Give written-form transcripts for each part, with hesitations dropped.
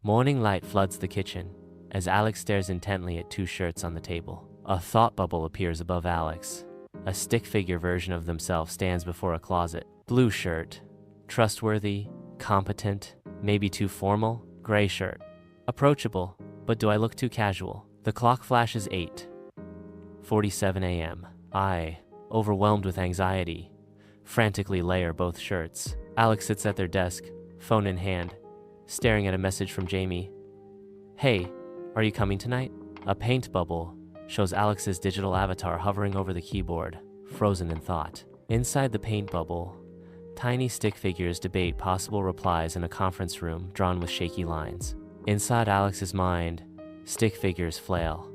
Morning light floods the kitchen as Alex stares intently at two shirts on the table. A thought bubble appears above Alex. A stick figure version of themselves stands before a closet. Blue shirt. Trustworthy, competent, maybe too formal. Gray shirt. Approachable, but do I look too casual? The clock flashes 8:47 a.m. I, overwhelmed with anxiety, frantically layer both shirts. Alex sits at their desk, phone in hand, staring at a message from Jamie. Hey, are you coming tonight? A paint bubble shows Alex's digital avatar hovering over the keyboard, frozen in thought. Inside the paint bubble, tiny stick figures debate possible replies in a conference room drawn with shaky lines. Inside Alex's mind, stick figures flail,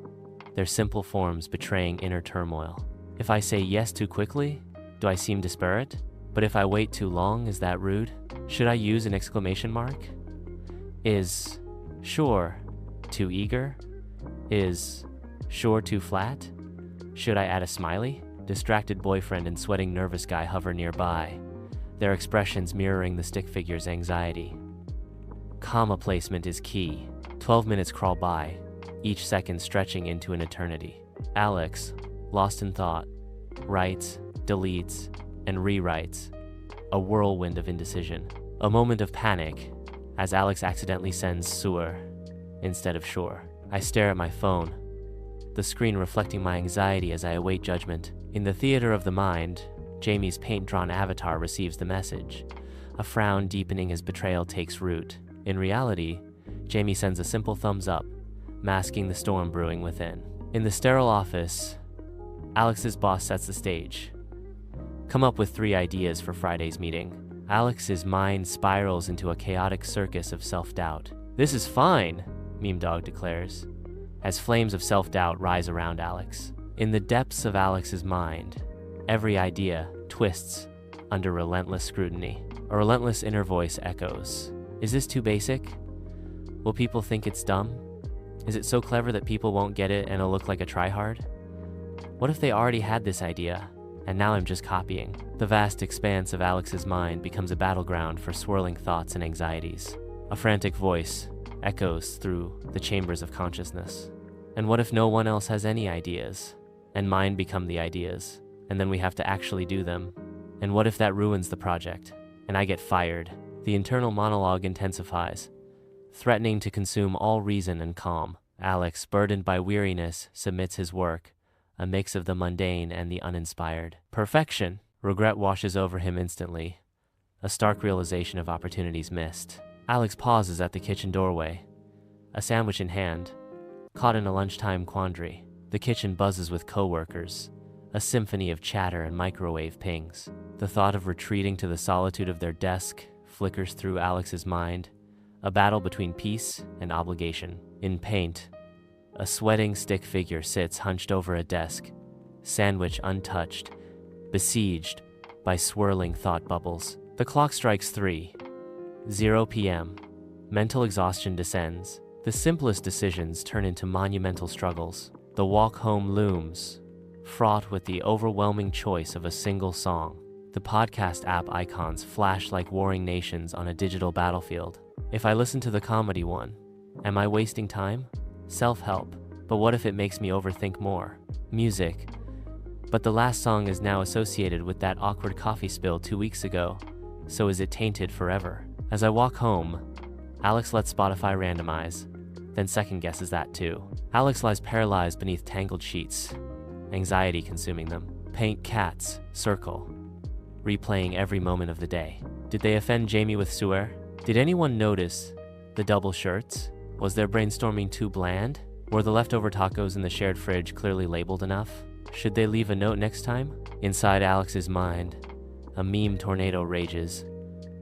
their simple forms betraying inner turmoil. If I say yes too quickly, do I seem disparate? But if I wait too long, is that rude? Should I use an exclamation mark? Is sure too eager? Is sure too flat? Should I add a smiley? Distracted boyfriend and sweating nervous guy hover nearby, their expressions mirroring the stick figure's anxiety. Comma placement is key. 12 minutes crawl by, each second stretching into an eternity. Alex, lost in thought, writes, deletes, and rewrites. A whirlwind of indecision. A moment of panic as Alex accidentally sends Suer instead of sure. I stare at my phone, the screen reflecting my anxiety as I await judgment. In the theater of the mind, Jamie's paint-drawn avatar receives the message. A frown deepening as betrayal takes root. In reality, Jamie sends a simple thumbs up, masking the storm brewing within. In the sterile office, Alex's boss sets the stage. Come up with 3 ideas for Friday's meeting. Alex's mind spirals into a chaotic circus of self-doubt. This is fine, Meme Dog declares, as flames of self-doubt rise around Alex. In the depths of Alex's mind, every idea twists under relentless scrutiny. A relentless inner voice echoes. Is this too basic? Will people think it's dumb? Is it so clever that people won't get it and it'll look like a tryhard? What if they already had this idea, and now I'm just copying? The vast expanse of Alex's mind becomes a battleground for swirling thoughts and anxieties. A frantic voice echoes through the chambers of consciousness. And what if no one else has any ideas, and mine become the ideas, and then we have to actually do them? And what if that ruins the project, and I get fired? The internal monologue intensifies, threatening to consume all reason and calm. Alex, burdened by weariness, submits his work, a mix of the mundane and the uninspired. Perfection! Regret washes over him instantly, a stark realization of opportunities missed. Alex pauses at the kitchen doorway, a sandwich in hand, caught in a lunchtime quandary. The kitchen buzzes with coworkers, a symphony of chatter and microwave pings. The thought of retreating to the solitude of their desk flickers through Alex's mind, a battle between peace and obligation. In paint, a sweating stick figure sits hunched over a desk, sandwich untouched, besieged by swirling thought bubbles. The clock strikes 3:00 p.m. Mental exhaustion descends. The simplest decisions turn into monumental struggles. The walk home looms, fraught with the overwhelming choice of a single song. The podcast app icons flash like warring nations on a digital battlefield. If I listen to the comedy one, am I wasting time? Self-help. But what if it makes me overthink more? Music. But the last song is now associated with that awkward coffee spill 2 weeks ago, so is it tainted forever? As I walk home, Alex lets Spotify randomize, then second guesses that too. Alex lies paralyzed beneath tangled sheets, anxiety consuming them. Paint cats, circle, replaying every moment of the day. Did they offend Jamie with Suer? Did anyone notice the double shirts? Was their brainstorming too bland? Were the leftover tacos in the shared fridge clearly labeled enough? Should they leave a note next time? Inside Alex's mind, a meme tornado rages,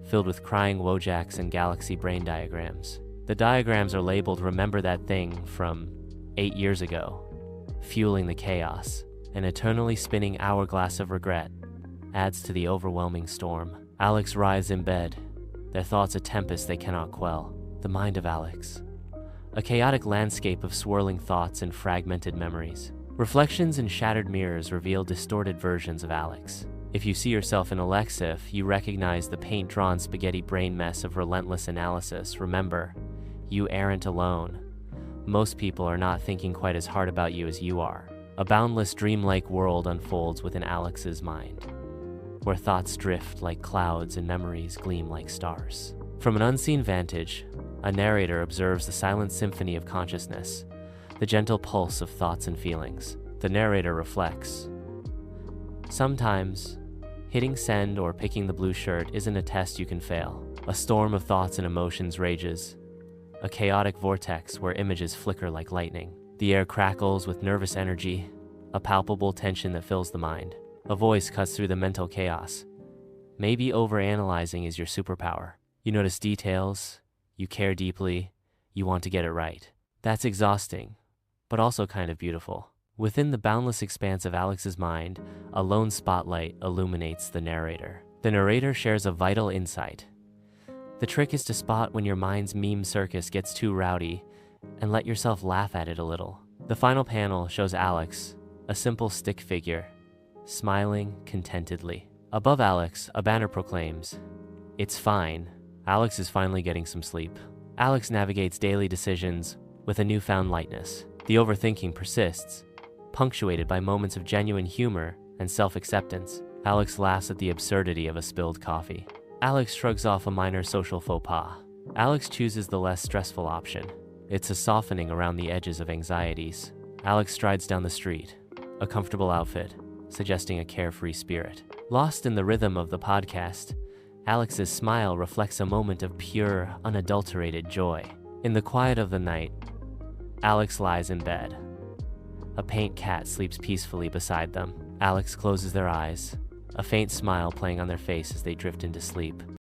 filled with crying Wojaks and galaxy brain diagrams. The diagrams are labeled "Remember that thing from 8 years ago," fueling the chaos. An eternally spinning hourglass of regret adds to the overwhelming storm. Alex writhes in bed, their thoughts a tempest they cannot quell. The mind of Alex, a chaotic landscape of swirling thoughts and fragmented memories. Reflections in shattered mirrors reveal distorted versions of Alex. If you see yourself in Alexif, you recognize the paint-drawn spaghetti brain mess of relentless analysis. Remember, You aren't alone. Most people are not thinking quite as hard about you as you are. A boundless dreamlike world unfolds within Alex's mind, where thoughts drift like clouds and memories gleam like stars. From an unseen vantage, a narrator observes the silent symphony of consciousness, the gentle pulse of thoughts and feelings. The narrator reflects. Sometimes, hitting send or picking the blue shirt isn't a test you can fail. A storm of thoughts and emotions rages, a chaotic vortex where images flicker like lightning. The air crackles with nervous energy, a palpable tension that fills the mind. A voice cuts through the mental chaos. Maybe overanalyzing is your superpower. You notice details, you care deeply, you want to get it right. That's exhausting, but also kind of beautiful. Within the boundless expanse of Alex's mind, a lone spotlight illuminates the narrator. The narrator shares a vital insight. The trick is to spot when your mind's meme circus gets too rowdy and let yourself laugh at it a little. The final panel shows Alex, a simple stick figure, smiling contentedly. Above Alex, a banner proclaims, "It's fine. Alex is finally getting some sleep." Alex navigates daily decisions with a newfound lightness. The overthinking persists, punctuated by moments of genuine humor and self-acceptance. Alex laughs at the absurdity of a spilled coffee. Alex shrugs off a minor social faux pas. Alex chooses the less stressful option. It's a softening around the edges of anxieties. Alex strides down the street, a comfortable outfit, suggesting a carefree spirit. Lost in the rhythm of the podcast, Alex's smile reflects a moment of pure, unadulterated joy. In the quiet of the night, Alex lies in bed. A paint cat sleeps peacefully beside them. Alex closes their eyes, a faint smile playing on their face as they drift into sleep.